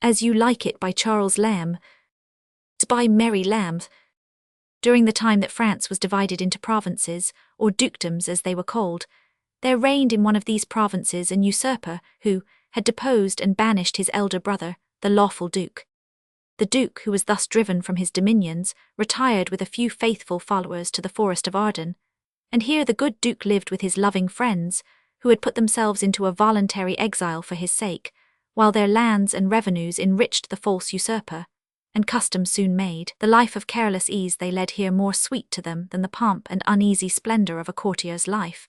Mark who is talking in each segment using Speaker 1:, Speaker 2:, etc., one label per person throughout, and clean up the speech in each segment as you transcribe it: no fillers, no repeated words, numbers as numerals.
Speaker 1: As You Like It by Charles Lamb. It's by Mary Lamb. During the time that France was divided into provinces, or dukedoms as they were called, there reigned in one of these provinces an usurper who had deposed and banished his elder brother, the lawful duke. The duke, who was thus driven from his dominions, retired with a few faithful followers to the Forest of Arden, and here the good duke lived with his loving friends, who had put themselves into a voluntary exile for his sake, while their lands and revenues enriched the false usurper, and custom soon made the life of careless ease they led here more sweet to them than the pomp and uneasy splendour of a courtier's life.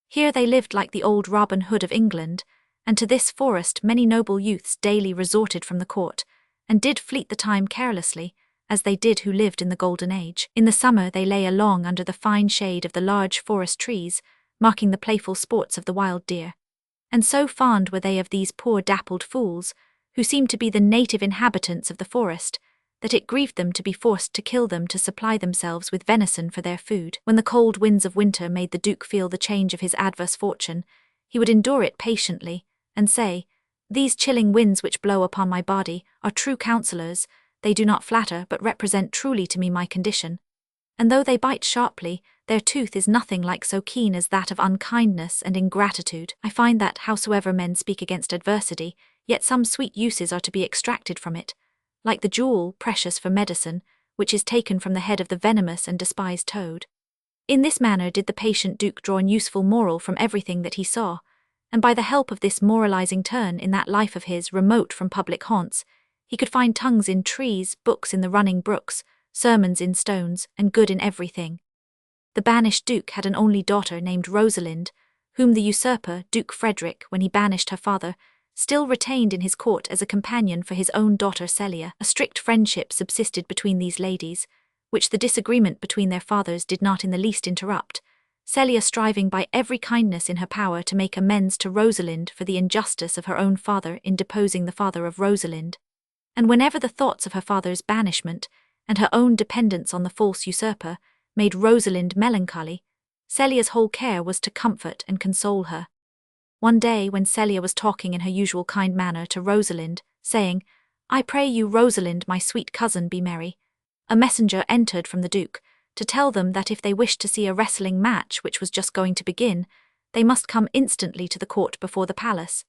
Speaker 1: Here they lived like the old Robin Hood of England, and to this forest many noble youths daily resorted from the court, and did fleet the time carelessly, as they did who lived in the golden age. In the summer they lay along under the fine shade of the large forest trees, marking the playful sports of the wild deer. And so fond were they of these poor dappled fools, who seemed to be the native inhabitants of the forest, that it grieved them to be forced to kill them to supply themselves with venison for their food. When the cold winds of winter made the duke feel the change of his adverse fortune, he would endure it patiently, and say, "These chilling winds which blow upon my body are true counsellors, they do not flatter but represent truly to me my condition. And though they bite sharply, their tooth is nothing like so keen as that of unkindness and ingratitude. I find that, howsoever men speak against adversity, yet some sweet uses are to be extracted from it, like the jewel, precious for medicine, which is taken from the head of the venomous and despised toad." In this manner did the patient duke draw an useful moral from everything that he saw, and by the help of this moralizing turn in that life of his remote from public haunts, he could find tongues in trees, books in the running brooks, sermons in stones, and good in everything. The banished duke had an only daughter named Rosalind, whom the usurper, Duke Frederick, when he banished her father, still retained in his court as a companion for his own daughter Celia. A strict friendship subsisted between these ladies, which the disagreement between their fathers did not in the least interrupt, Celia striving by every kindness in her power to make amends to Rosalind for the injustice of her own father in deposing the father of Rosalind. And whenever the thoughts of her father's banishment, and her own dependence on the false usurper, made Rosalind melancholy, Celia's whole care was to comfort and console her. One day, when Celia was talking in her usual kind manner to Rosalind, saying, "I pray you, Rosalind, my sweet cousin, be merry," a messenger entered from the duke, to tell them that if they wished to see a wrestling match which was just going to begin, they must come instantly to the court before the palace,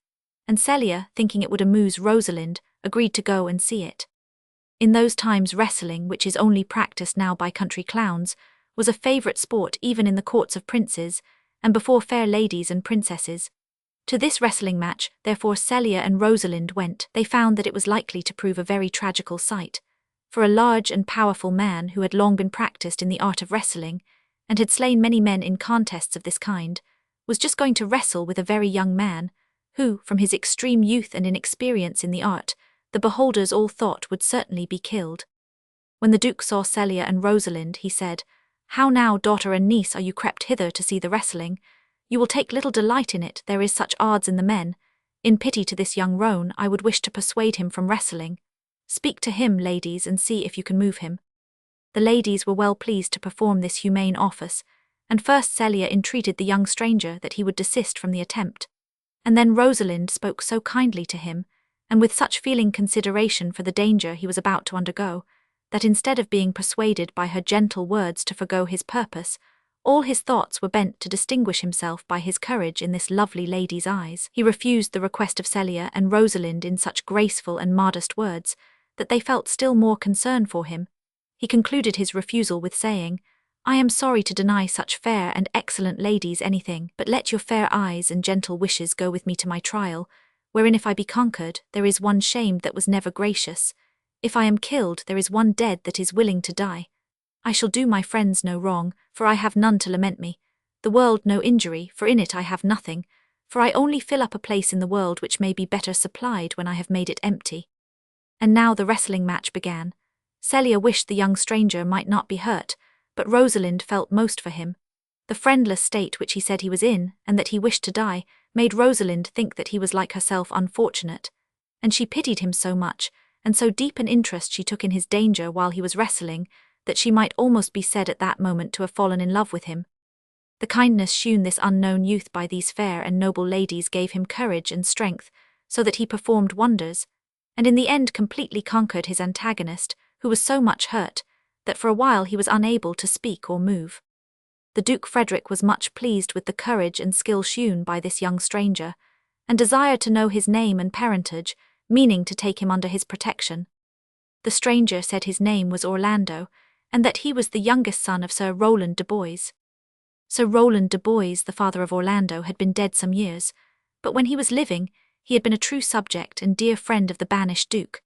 Speaker 1: and Celia, thinking it would amuse Rosalind, agreed to go and see it. In those times wrestling, which is only practised now by country clowns, was a favourite sport even in the courts of princes, and before fair ladies and princesses. To this wrestling match, therefore, Celia and Rosalind went. They found that it was likely to prove a very tragical sight, for a large and powerful man who had long been practised in the art of wrestling, and had slain many men in contests of this kind, was just going to wrestle with a very young man, who, from his extreme youth and inexperience in the art, the beholders all thought would certainly be killed. When the duke saw Celia and Rosalind, he said, "How now, daughter and niece, are you crept hither to see the wrestling? You will take little delight in it, there is such odds in the men. In pity to this young roan, I would wish to persuade him from wrestling. Speak to him, ladies, and see if you can move him." The ladies were well pleased to perform this humane office, and first Celia entreated the young stranger that he would desist from the attempt, and then Rosalind spoke so kindly to him, and with such feeling consideration for the danger he was about to undergo, that instead of being persuaded by her gentle words to forgo his purpose, all his thoughts were bent to distinguish himself by his courage in this lovely lady's eyes. He refused the request of Celia and Rosalind in such graceful and modest words that they felt still more concern for him. He concluded his refusal with saying, "I am sorry to deny such fair and excellent ladies anything, but let your fair eyes and gentle wishes go with me to my trial, wherein if I be conquered, there is one shamed that was never gracious. If I am killed, there is one dead that is willing to die. I shall do my friends no wrong, for I have none to lament me, the world no injury, for in it I have nothing, for I only fill up a place in the world which may be better supplied when I have made it empty." And now the wrestling match began. Celia wished the young stranger might not be hurt, but Rosalind felt most for him. The friendless state which he said he was in, and that he wished to die, made Rosalind think that he was like herself unfortunate, and she pitied him so much, and so deep an interest she took in his danger while he was wrestling, that she might almost be said at that moment to have fallen in love with him. The kindness shewn this unknown youth by these fair and noble ladies gave him courage and strength, so that he performed wonders, and in the end completely conquered his antagonist, who was so much hurt that for a while he was unable to speak or move. The Duke Frederick was much pleased with the courage and skill shewn by this young stranger, and desired to know his name and parentage, meaning to take him under his protection. The stranger said his name was Orlando, and that he was the youngest son of Sir Rowland de Boys. Sir Rowland de Boys, the father of Orlando, had been dead some years, but when he was living, he had been a true subject and dear friend of the banished Duke.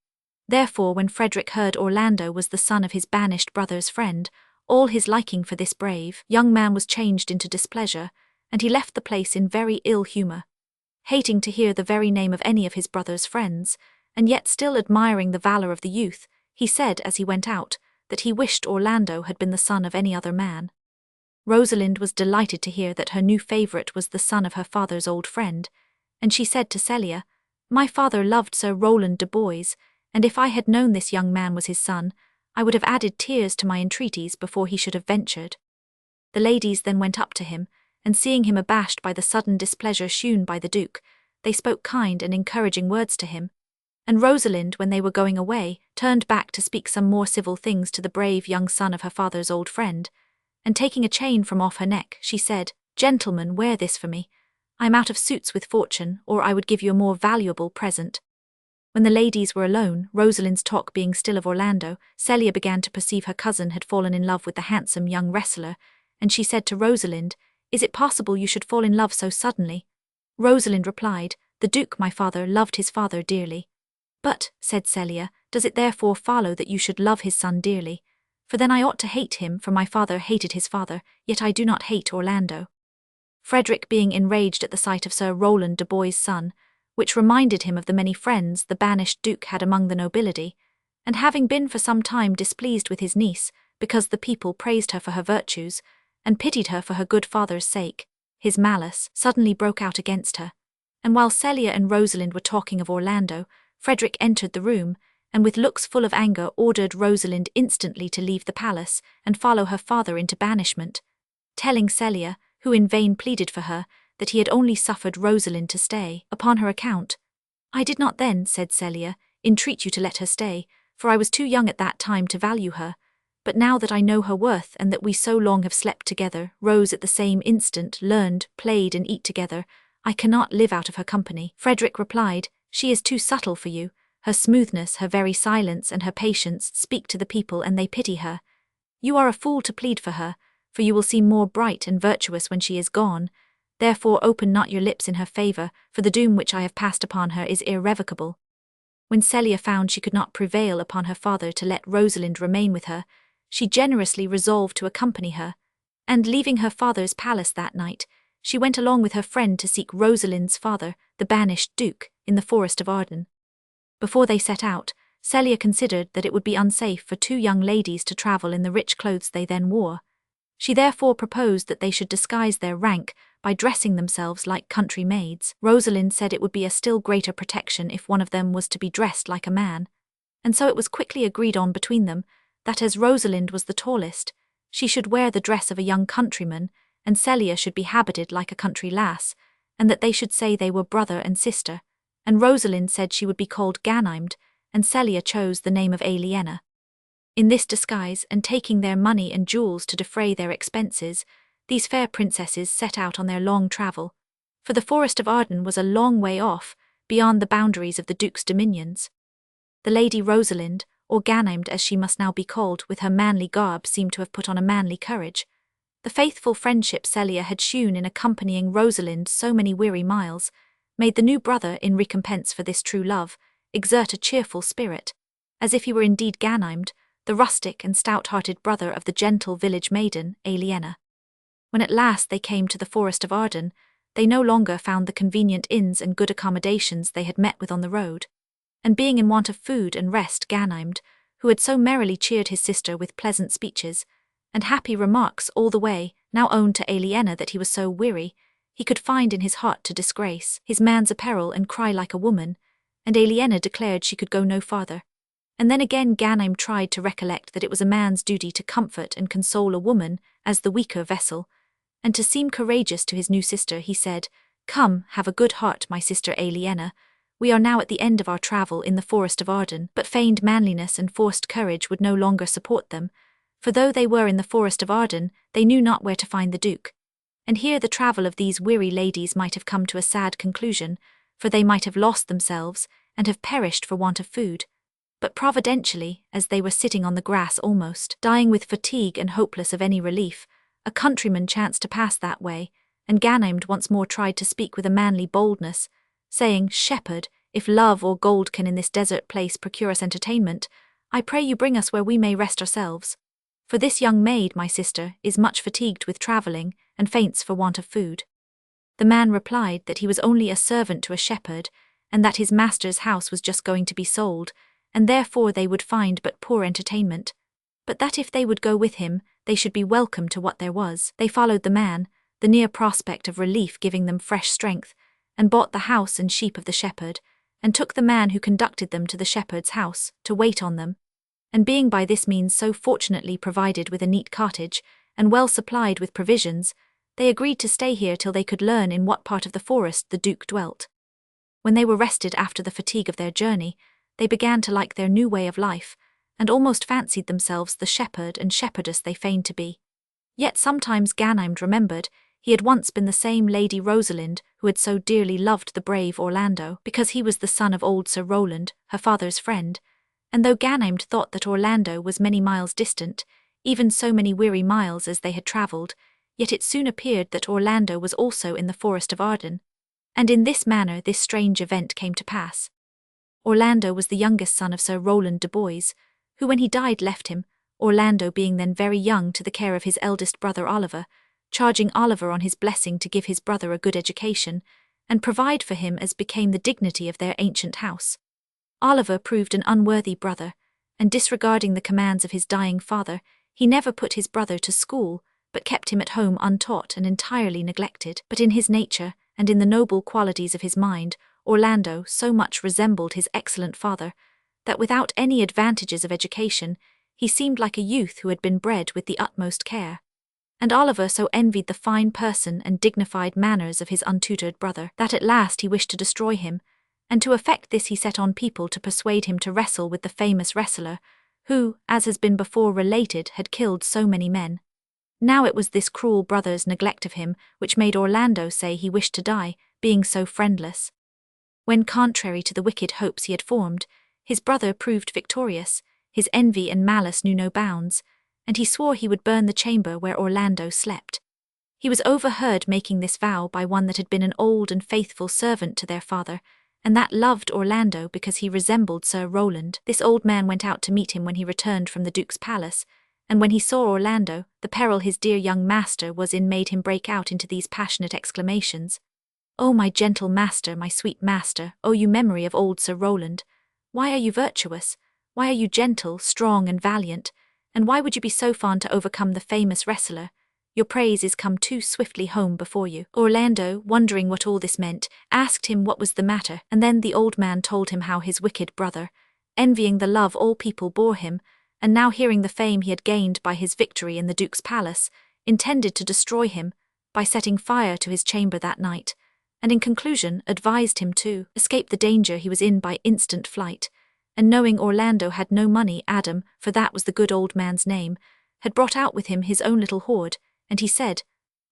Speaker 1: Therefore, when Frederick heard Orlando was the son of his banished brother's friend, all his liking for this brave young man was changed into displeasure, and he left the place in very ill humour. Hating to hear the very name of any of his brother's friends, and yet still admiring the valour of the youth, he said as he went out that he wished Orlando had been the son of any other man. Rosalind was delighted to hear that her new favourite was the son of her father's old friend, and she said to Celia, "My father loved Sir Rowland de Boys, and if I had known this young man was his son, I would have added tears to my entreaties before he should have ventured." The ladies then went up to him, and seeing him abashed by the sudden displeasure shewn by the Duke, they spoke kind and encouraging words to him, and Rosalind, when they were going away, turned back to speak some more civil things to the brave young son of her father's old friend, and taking a chain from off her neck, she said, "Gentlemen, wear this for me. I am out of suits with fortune, or I would give you a more valuable present." When the ladies were alone, Rosalind's talk being still of Orlando, Celia began to perceive her cousin had fallen in love with the handsome young wrestler, and she said to Rosalind, "Is it possible you should fall in love so suddenly?" Rosalind replied, "The Duke, my father, loved his father dearly." "But," said Celia, "does it therefore follow that you should love his son dearly? For then I ought to hate him, for my father hated his father, yet I do not hate Orlando." Frederick, being enraged at the sight of Sir Rowland de Boys' son, which reminded him of the many friends the banished Duke had among the nobility, and having been for some time displeased with his niece, because the people praised her for her virtues, and pitied her for her good father's sake, his malice suddenly broke out against her, and while Celia and Rosalind were talking of Orlando, Frederick entered the room, and with looks full of anger ordered Rosalind instantly to leave the palace and follow her father into banishment, telling Celia, who in vain pleaded for her, that he had only suffered Rosalind to stay upon her account. "I did not then," said Celia, "entreat you to let her stay, for I was too young at that time to value her, but now that I know her worth and that we so long have slept together, rose at the same instant, learned, played and eat together, I cannot live out of her company." Frederick replied, "She is too subtle for you. Her smoothness, her very silence and her patience speak to the people and they pity her. You are a fool to plead for her, for you will seem more bright and virtuous when she is gone. Therefore open not your lips in her favour, for the doom which I have passed upon her is irrevocable." When Celia found she could not prevail upon her father to let Rosalind remain with her, she generously resolved to accompany her, and leaving her father's palace that night, she went along with her friend to seek Rosalind's father, the banished Duke, in the Forest of Arden. Before they set out, Celia considered that it would be unsafe for two young ladies to travel in the rich clothes they then wore. She therefore proposed that they should disguise their rank by dressing themselves like country maids. Rosalind said it would be a still greater protection if one of them was to be dressed like a man, and so it was quickly agreed on between them that as Rosalind was the tallest, she should wear the dress of a young countryman, and Celia should be habited like a country lass, and that they should say they were brother and sister, and Rosalind said she would be called Ganymede, and Celia chose the name of Aliena. In this disguise, and taking their money and jewels to defray their expenses, these fair princesses set out on their long travel, for the Forest of Arden was a long way off, beyond the boundaries of the Duke's dominions. The Lady Rosalind, or Ganymede as she must now be called, with her manly garb seemed to have put on a manly courage. The faithful friendship Celia had shewn in accompanying Rosalind so many weary miles, made the new brother, in recompense for this true love, exert a cheerful spirit, as if he were indeed Ganymede, the rustic and stout-hearted brother of the gentle village maiden, Aliena. When at last they came to the Forest of Arden, they no longer found the convenient inns and good accommodations they had met with on the road, and being in want of food and rest, Ganymede, who had so merrily cheered his sister with pleasant speeches and happy remarks all the way, now owned to Aliena that he was so weary, he could find in his heart to disgrace his man's apparel and cry like a woman, and Aliena declared she could go no farther. And then again Ganymede tried to recollect that it was a man's duty to comfort and console a woman as the weaker vessel, and to seem courageous to his new sister he said, "Come, have a good heart, my sister Aliena. We are now at the end of our travel in the Forest of Arden, but feigned manliness and forced courage would no longer support them, for though they were in the Forest of Arden, they knew not where to find the Duke. And here the travel of these weary ladies might have come to a sad conclusion, for they might have lost themselves, and have perished for want of food. But providentially, as they were sitting on the grass almost, dying with fatigue and hopeless of any relief, a countryman chanced to pass that way, and Ganymede once more tried to speak with a manly boldness, saying, "Shepherd, if love or gold can in this desert place procure us entertainment, I pray you bring us where we may rest ourselves. For this young maid, my sister, is much fatigued with travelling, and faints for want of food." The man replied that he was only a servant to a shepherd, and that his master's house was just going to be sold, and therefore they would find but poor entertainment, but that if they would go with him, they should be welcome to what there was. They followed the man, the near prospect of relief giving them fresh strength, and bought the house and sheep of the shepherd, and took the man who conducted them to the shepherd's house, to wait on them. And being by this means so fortunately provided with a neat cottage, and well supplied with provisions, they agreed to stay here till they could learn in what part of the forest the Duke dwelt. When they were rested after the fatigue of their journey, they began to like their new way of life, and almost fancied themselves the shepherd and shepherdess they feigned to be. Yet sometimes Ganymede remembered he had once been the same Lady Rosalind who had so dearly loved the brave Orlando, because he was the son of old Sir Rowland, her father's friend, and though Ganymede thought that Orlando was many miles distant, even so many weary miles as they had travelled, yet it soon appeared that Orlando was also in the Forest of Arden, and in this manner this strange event came to pass. Orlando was the youngest son of Sir Rowland de Boys, who when he died left him, Orlando being then very young, to the care of his eldest brother Oliver, charging Oliver on his blessing to give his brother a good education, and provide for him as became the dignity of their ancient house. Oliver proved an unworthy brother, and disregarding the commands of his dying father, he never put his brother to school, but kept him at home untaught and entirely neglected. But in his nature, and in the noble qualities of his mind, Orlando so much resembled his excellent father, that without any advantages of education, he seemed like a youth who had been bred with the utmost care. And Oliver so envied the fine person and dignified manners of his untutored brother, that at last he wished to destroy him, and to effect this he set on people to persuade him to wrestle with the famous wrestler, who, as has been before related, had killed so many men. Now it was this cruel brother's neglect of him which made Orlando say he wished to die, being so friendless. When, contrary to the wicked hopes he had formed, his brother proved victorious, his envy and malice knew no bounds, and he swore he would burn the chamber where Orlando slept. He was overheard making this vow by one that had been an old and faithful servant to their father, and that loved Orlando because he resembled Sir Rowland. This old man went out to meet him when he returned from the Duke's palace, and when he saw Orlando, the peril his dear young master was in made him break out into these passionate exclamations. "O my gentle master, my sweet master, O you memory of old Sir Rowland, why are you virtuous? Why are you gentle, strong, and valiant? And why would you be so fond to overcome the famous wrestler? Your praise is come too swiftly home before you." Orlando, wondering what all this meant, asked him what was the matter, and then the old man told him how his wicked brother, envying the love all people bore him, and now hearing the fame he had gained by his victory in the Duke's palace, intended to destroy him by setting fire to his chamber that night, and in conclusion advised him to escape the danger he was in by instant flight, and knowing Orlando had no money, Adam, for that was the good old man's name, had brought out with him his own little hoard, and he said,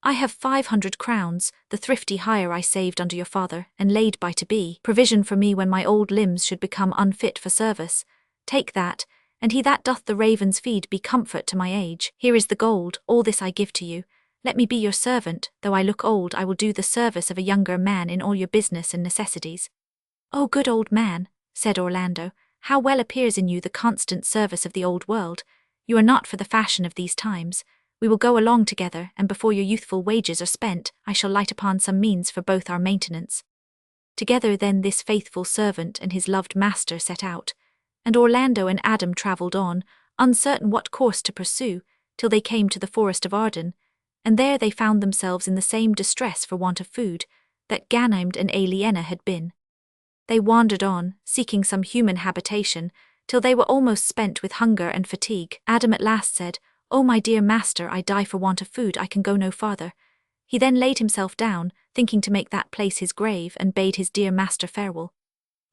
Speaker 1: "I have 500 crowns, the thrifty hire I saved under your father, and laid by to be provision for me when my old limbs should become unfit for service. Take that, and he that doth the ravens feed be comfort to my age. Here is the gold, all this I give to you. Let me be your servant, though I look old I will do the service of a younger man in all your business and necessities." "O good old man," said Orlando, "how well appears in you the constant service of the old world. You are not for the fashion of these times. We will go along together, and before your youthful wages are spent, I shall light upon some means for both our maintenance." Together then this faithful servant and his loved master set out, and Orlando and Adam travelled on, uncertain what course to pursue, till they came to the Forest of Arden, and there they found themselves in the same distress for want of food that Ganymede and Aliena had been. They wandered on, seeking some human habitation, till they were almost spent with hunger and fatigue. Adam at last said, "O my dear master, I die for want of food, I can go no farther." He then laid himself down, thinking to make that place his grave, and bade his dear master farewell.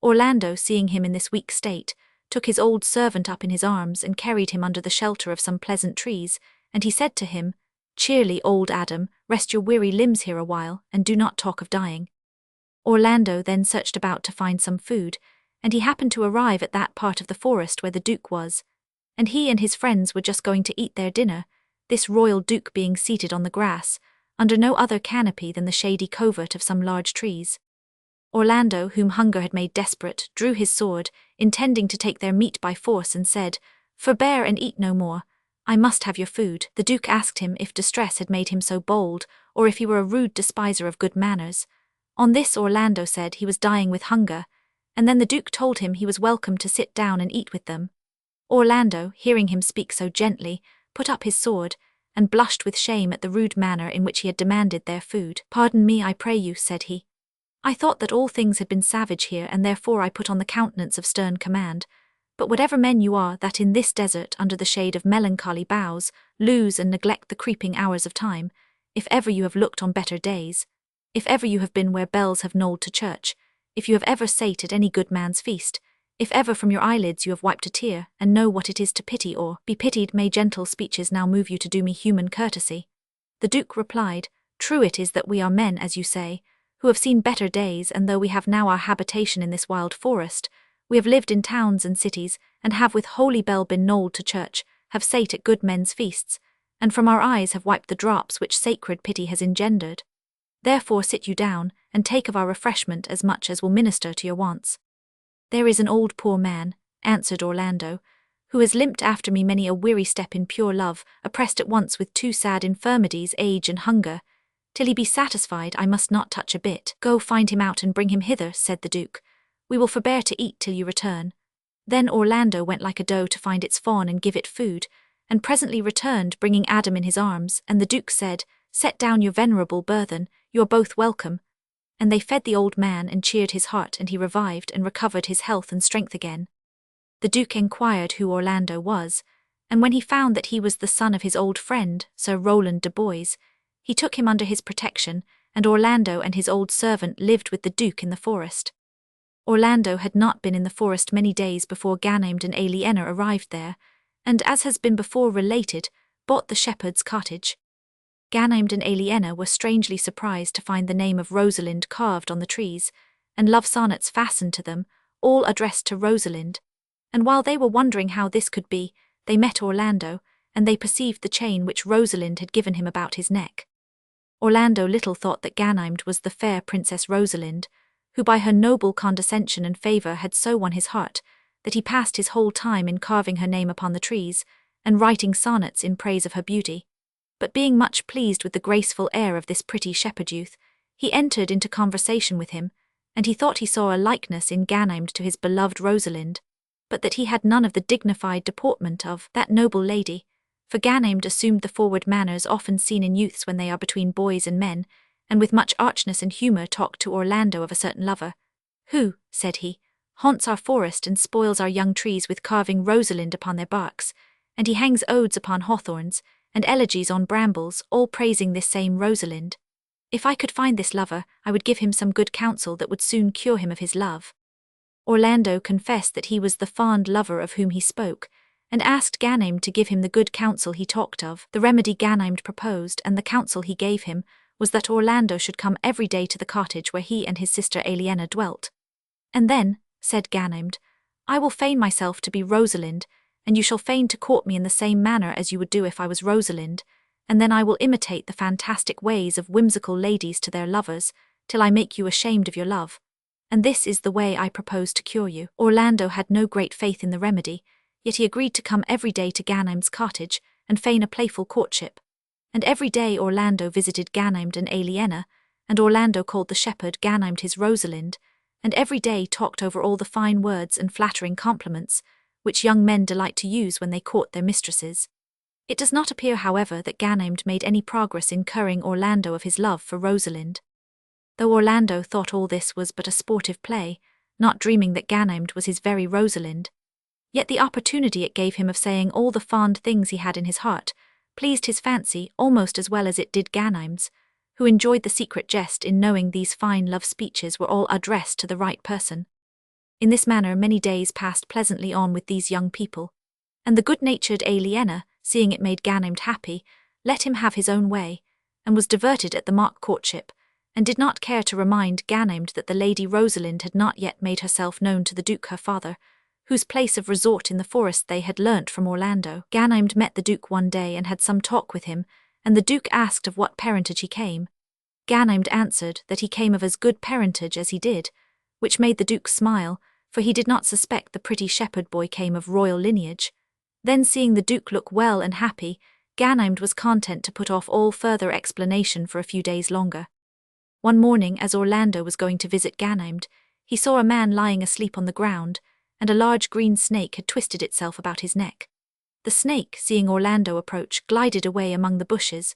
Speaker 1: Orlando, seeing him in this weak state, took his old servant up in his arms and carried him under the shelter of some pleasant trees, and he said to him, "Cheerly, old Adam, rest your weary limbs here a while, and do not talk of dying." Orlando then searched about to find some food, and he happened to arrive at that part of the forest where the Duke was, and he and his friends were just going to eat their dinner, this royal Duke being seated on the grass, under no other canopy than the shady covert of some large trees. Orlando, whom hunger had made desperate, drew his sword, intending to take their meat by force, and said, "Forbear and eat no more. I must have your food." The Duke asked him if distress had made him so bold, or if he were a rude despiser of good manners. On this Orlando said he was dying with hunger, and then the Duke told him he was welcome to sit down and eat with them. Orlando, hearing him speak so gently, put up his sword, and blushed with shame at the rude manner in which he had demanded their food. "Pardon me, I pray you," said he. "I thought that all things had been savage here, and therefore I put on the countenance of stern command. But whatever men you are that in this desert, under the shade of melancholy boughs, lose and neglect the creeping hours of time, if ever you have looked on better days, if ever you have been where bells have knolled to church, if you have ever sate at any good man's feast, if ever from your eyelids you have wiped a tear, and know what it is to pity or be pitied, may gentle speeches now move you to do me human courtesy." The Duke replied, "True it is that we are men, as you say, who have seen better days, and though we have now our habitation in this wild forest, we have lived in towns and cities, and have with holy bell been knolled to church, have sate at good men's feasts, and from our eyes have wiped the drops which sacred pity has engendered. Therefore sit you down, and take of our refreshment as much as will minister to your wants." "There is an old poor man," answered Orlando, "who has limped after me many a weary step in pure love, oppressed at once with two sad infirmities, age and hunger. Till he be satisfied, I must not touch a bit." "Go find him out and bring him hither," said the Duke. "We will forbear to eat till you return." Then Orlando went like a doe to find its fawn and give it food, and presently returned bringing Adam in his arms, and the Duke said, "Set down your venerable burthen, you are both welcome." And they fed the old man and cheered his heart, and he revived and recovered his health and strength again. The Duke enquired who Orlando was, and when he found that he was the son of his old friend, Sir Rowland de Boys, he took him under his protection, and Orlando and his old servant lived with the Duke in the forest. Orlando had not been in the forest many days before Ganymede and Aliena arrived there, and, as has been before related, bought the shepherd's cottage. Ganymede and Aliena were strangely surprised to find the name of Rosalind carved on the trees, and love sonnets fastened to them, all addressed to Rosalind. And while they were wondering how this could be, they met Orlando, and they perceived the chain which Rosalind had given him about his neck. Orlando little thought that Ganymede was the fair Princess Rosalind, who by her noble condescension and favour had so won his heart, that he passed his whole time in carving her name upon the trees, and writing sonnets in praise of her beauty. But being much pleased with the graceful air of this pretty shepherd youth, he entered into conversation with him, and he thought he saw a likeness in Ganymede to his beloved Rosalind, but that he had none of the dignified deportment of that noble lady, for Ganymede assumed the forward manners often seen in youths when they are between boys and men, and with much archness and humour talked to Orlando of a certain lover, who, said he, haunts our forest and spoils our young trees with carving Rosalind upon their barks, and he hangs odes upon hawthorns, and elegies on brambles, all praising this same Rosalind. If I could find this lover, I would give him some good counsel that would soon cure him of his love. Orlando confessed that he was the fond lover of whom he spoke, and asked Ganymede to give him the good counsel he talked of. The remedy Ganymede proposed, and the counsel he gave him, was that Orlando should come every day to the cottage where he and his sister Aliena dwelt. "And then," said Ganymede, "I will feign myself to be Rosalind, and you shall feign to court me in the same manner as you would do if I was Rosalind, and then I will imitate the fantastic ways of whimsical ladies to their lovers, till I make you ashamed of your love. And this is the way I propose to cure you." Orlando had no great faith in the remedy, yet he agreed to come every day to Ganymede's cottage, and feign a playful courtship. And every day Orlando visited Ganymede and Aliena, and Orlando called the shepherd Ganymede his Rosalind, and every day talked over all the fine words and flattering compliments, which young men delight to use when they court their mistresses. It does not appear, however, that Ganymede made any progress in curing Orlando of his love for Rosalind. Though Orlando thought all this was but a sportive play, not dreaming that Ganymede was his very Rosalind, yet the opportunity it gave him of saying all the fond things he had in his heart pleased his fancy almost as well as it did Ganymede's, who enjoyed the secret jest in knowing these fine love speeches were all addressed to the right person. In this manner many days passed pleasantly on with these young people, and the good-natured Aliena, seeing it made Ganymede happy, let him have his own way, and was diverted at the mock courtship, and did not care to remind Ganymede that the lady Rosalind had not yet made herself known to the Duke her father, whose place of resort in the forest they had learnt from Orlando. Ganymede met the Duke one day and had some talk with him, and the Duke asked of what parentage he came. Ganymede answered that he came of as good parentage as he did, which made the Duke smile, for he did not suspect the pretty shepherd boy came of royal lineage. Then seeing the Duke look well and happy, Ganymede was content to put off all further explanation for a few days longer. One morning, as Orlando was going to visit Ganymede, he saw a man lying asleep on the ground, and a large green snake had twisted itself about his neck. The snake, seeing Orlando approach, glided away among the bushes.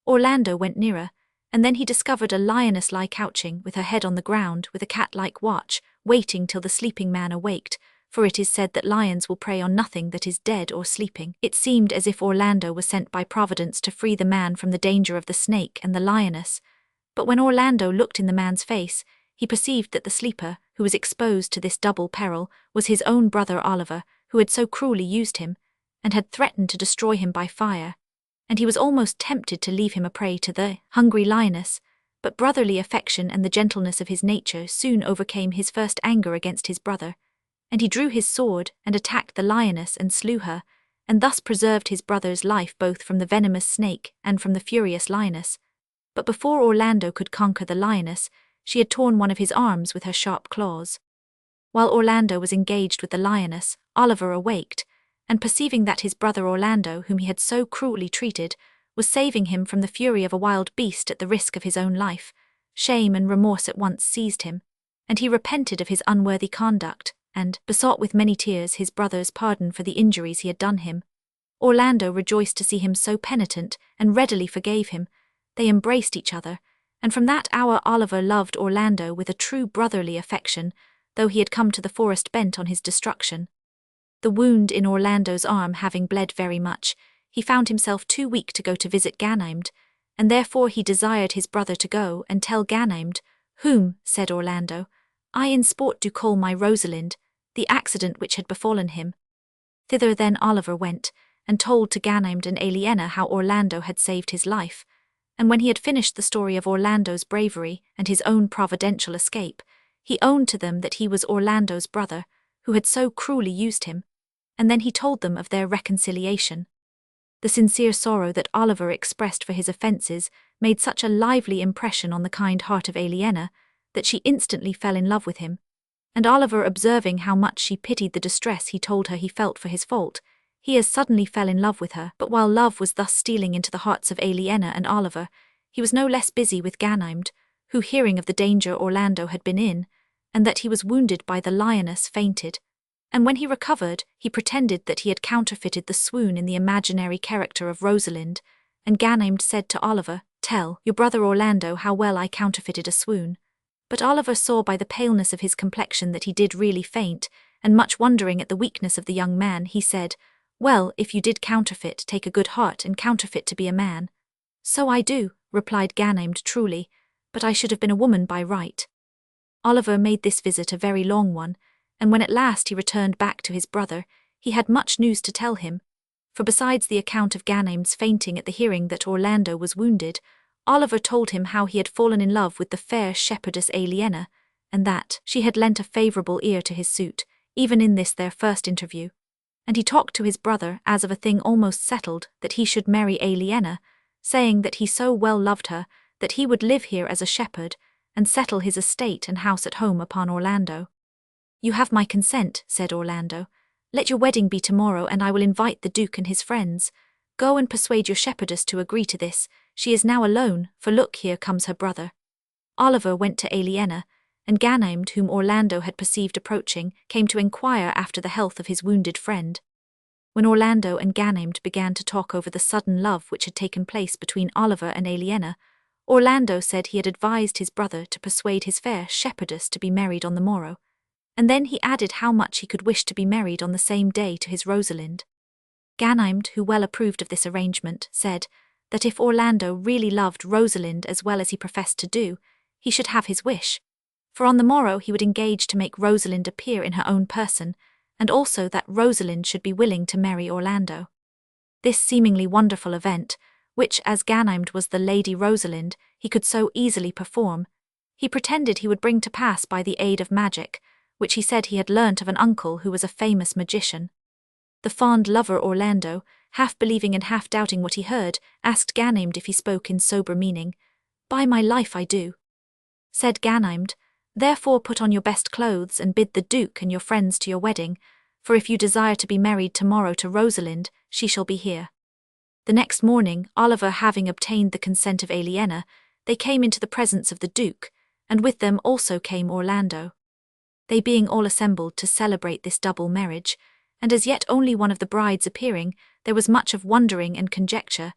Speaker 1: Orlando went nearer, and then he discovered a lioness lie couching, with her head on the ground, with a cat-like watch, waiting till the sleeping man awaked, for it is said that lions will prey on nothing that is dead or sleeping. It seemed as if Orlando was sent by Providence to free the man from the danger of the snake and the lioness, but when Orlando looked in the man's face, he perceived that the sleeper, who was exposed to this double peril, was his own brother Oliver, who had so cruelly used him, and had threatened to destroy him by fire, and he was almost tempted to leave him a prey to the hungry lioness, but brotherly affection and the gentleness of his nature soon overcame his first anger against his brother, and he drew his sword and attacked the lioness and slew her, and thus preserved his brother's life both from the venomous snake and from the furious lioness. But before Orlando could conquer the lioness, she had torn one of his arms with her sharp claws. While Orlando was engaged with the lioness, Oliver awaked, and perceiving that his brother Orlando, whom he had so cruelly treated, was saving him from the fury of a wild beast at the risk of his own life, shame and remorse at once seized him, and he repented of his unworthy conduct, and besought with many tears his brother's pardon for the injuries he had done him. Orlando rejoiced to see him so penitent, and readily forgave him. They embraced each other, and from that hour Oliver loved Orlando with a true brotherly affection, though he had come to the forest bent on his destruction. The wound in Orlando's arm having bled very much, he found himself too weak to go to visit Ganymede, and therefore he desired his brother to go and tell Ganymede, whom, said Orlando, I in sport do call my Rosalind, the accident which had befallen him. Thither then Oliver went, and told to Ganymede and Aliena how Orlando had saved his life, and when he had finished the story of Orlando's bravery and his own providential escape, he owned to them that he was Orlando's brother, who had so cruelly used him, and then he told them of their reconciliation. The sincere sorrow that Oliver expressed for his offences made such a lively impression on the kind heart of Aliena that she instantly fell in love with him, and Oliver, observing how much she pitied the distress he told her he felt for his fault, he as suddenly fell in love with her. But while love was thus stealing into the hearts of Aliena and Oliver, he was no less busy with Ganymede, who, hearing of the danger Orlando had been in, and that he was wounded by the lioness, fainted, and when he recovered, he pretended that he had counterfeited the swoon in the imaginary character of Rosalind, and Ganymede said to Oliver, Tell your brother Orlando how well I counterfeited a swoon. But Oliver saw by the paleness of his complexion that he did really faint, and much wondering at the weakness of the young man, he said, Well, if you did counterfeit, take a good heart and counterfeit to be a man. So I do, replied Ganymede truly, but I should have been a woman by right. Oliver made this visit a very long one, and when at last he returned back to his brother, he had much news to tell him, for besides the account of Ganymede's fainting at the hearing that Orlando was wounded, Oliver told him how he had fallen in love with the fair shepherdess Aliena, and that she had lent a favourable ear to his suit, even in this their first interview. And he talked to his brother as of a thing almost settled that he should marry Aliena, saying that he so well loved her that he would live here as a shepherd, and settle his estate and house at home upon Orlando. You have my consent, said Orlando. Let your wedding be tomorrow, and I will invite the Duke and his friends. Go and persuade your shepherdess to agree to this. She is now alone, for look, here comes her brother. Oliver went to Aliena, and Ganymede, whom Orlando had perceived approaching, came to inquire after the health of his wounded friend. When Orlando and Ganymede began to talk over the sudden love which had taken place between Oliver and Aliena, Orlando said he had advised his brother to persuade his fair shepherdess to be married on the morrow, and then he added how much he could wish to be married on the same day to his Rosalind. Ganymede, who well approved of this arrangement, said that if Orlando really loved Rosalind as well as he professed to do, he should have his wish. For on the morrow he would engage to make Rosalind appear in her own person, and also that Rosalind should be willing to marry Orlando. This seemingly wonderful event, which, as Ganymede was the Lady Rosalind, he could so easily perform, he pretended he would bring to pass by the aid of magic, which he said he had learnt of an uncle who was a famous magician. The fond lover Orlando, half believing and half doubting what he heard, asked Ganymede if he spoke in sober meaning. "By my life I do," said Ganymede. "Therefore put on your best clothes and bid the Duke and your friends to your wedding, for if you desire to be married tomorrow to Rosalind, she shall be here." The next morning, Oliver having obtained the consent of Aliena, they came into the presence of the Duke, and with them also came Orlando. They being all assembled to celebrate this double marriage, and as yet only one of the brides appearing, there was much of wondering and conjecture,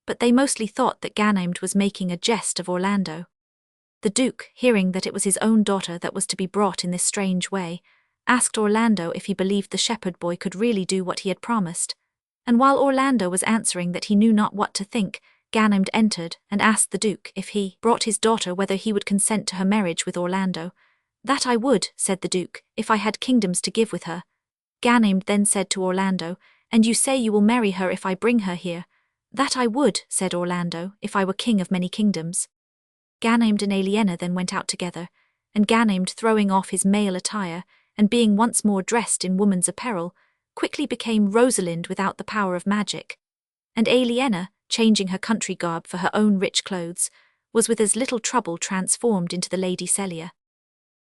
Speaker 1: but they mostly thought that Ganymede was making a jest of Orlando. The Duke, hearing that it was his own daughter that was to be brought in this strange way, asked Orlando if he believed the shepherd boy could really do what he had promised, and while Orlando was answering that he knew not what to think, Ganymede entered and asked the Duke if he brought his daughter whether he would consent to her marriage with Orlando. "That I would," said the Duke, "if I had kingdoms to give with her." Ganymede then said to Orlando, "And you say you will marry her if I bring her here?" "That I would," said Orlando, "if I were king of many kingdoms." Ganymede and Aliena then went out together, and Ganymede, throwing off his male attire, and being once more dressed in woman's apparel, quickly became Rosalind without the power of magic, and Aliena, changing her country garb for her own rich clothes, was with as little trouble transformed into the Lady Celia.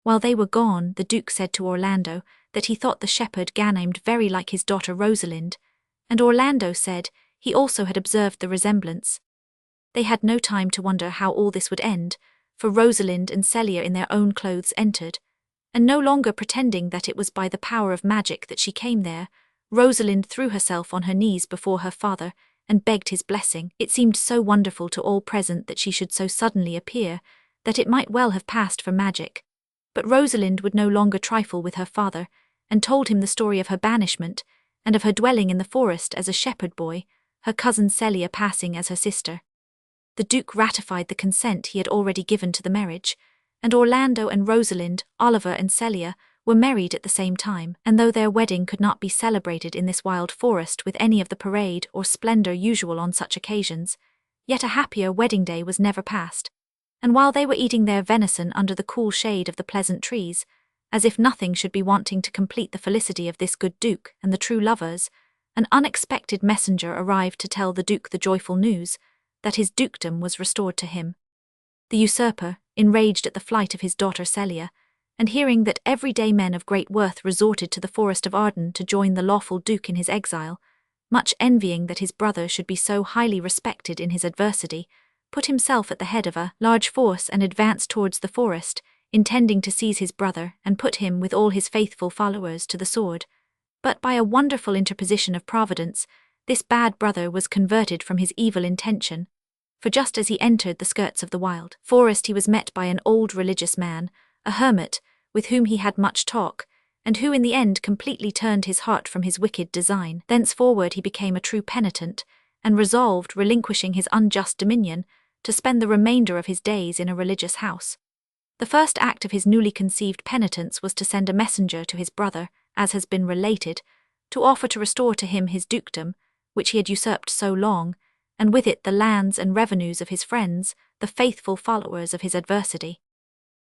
Speaker 1: While they were gone, the Duke said to Orlando that he thought the shepherd Ganymede very like his daughter Rosalind, and Orlando said he also had observed the resemblance. They had no time to wonder how all this would end, for Rosalind and Celia in their own clothes entered, and no longer pretending that it was by the power of magic that she came there, Rosalind threw herself on her knees before her father and begged his blessing. It seemed so wonderful to all present that she should so suddenly appear, that it might well have passed for magic. But Rosalind would no longer trifle with her father, and told him the story of her banishment, and of her dwelling in the forest as a shepherd boy, her cousin Celia passing as her sister. The Duke ratified the consent he had already given to the marriage, and Orlando and Rosalind, Oliver and Celia, were married at the same time, and though their wedding could not be celebrated in this wild forest with any of the parade or splendor usual on such occasions, yet a happier wedding day was never passed. And while they were eating their venison under the cool shade of the pleasant trees, as if nothing should be wanting to complete the felicity of this good Duke and the true lovers, an unexpected messenger arrived to tell the Duke the joyful news that his dukedom was restored to him. The usurper, enraged at the flight of his daughter Celia, and hearing that everyday men of great worth resorted to the Forest of Arden to join the lawful Duke in his exile, much envying that his brother should be so highly respected in his adversity, put himself at the head of a large force and advanced towards the forest, intending to seize his brother and put him with all his faithful followers to the sword. But by a wonderful interposition of Providence, this bad brother was converted from his evil intention, for just as he entered the skirts of the wild forest he was met by an old religious man, a hermit, with whom he had much talk, and who in the end completely turned his heart from his wicked design. Thenceforward he became a true penitent, and resolved, relinquishing his unjust dominion, to spend the remainder of his days in a religious house. The first act of his newly conceived penitence was to send a messenger to his brother, as has been related, to offer to restore to him his dukedom, which he had usurped so long, and with it the lands and revenues of his friends, the faithful followers of his adversity.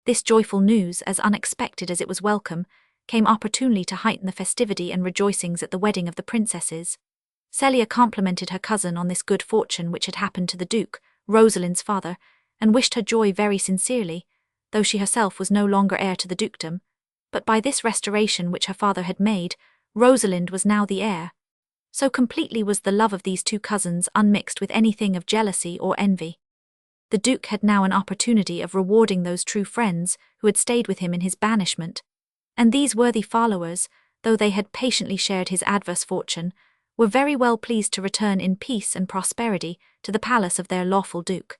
Speaker 1: This joyful news, as unexpected as it was welcome, came opportunely to heighten the festivity and rejoicings at the wedding of the princesses. Celia complimented her cousin on this good fortune which had happened to the Duke, Rosalind's father, and wished her joy very sincerely, though she herself was no longer heir to the dukedom. But by this restoration which her father had made, Rosalind was now the heir. So completely was the love of these two cousins unmixed with anything of jealousy or envy. The Duke had now an opportunity of rewarding those true friends who had stayed with him in his banishment, and these worthy followers, though they had patiently shared his adverse fortune, were very well pleased to return in peace and prosperity to the palace of their lawful Duke.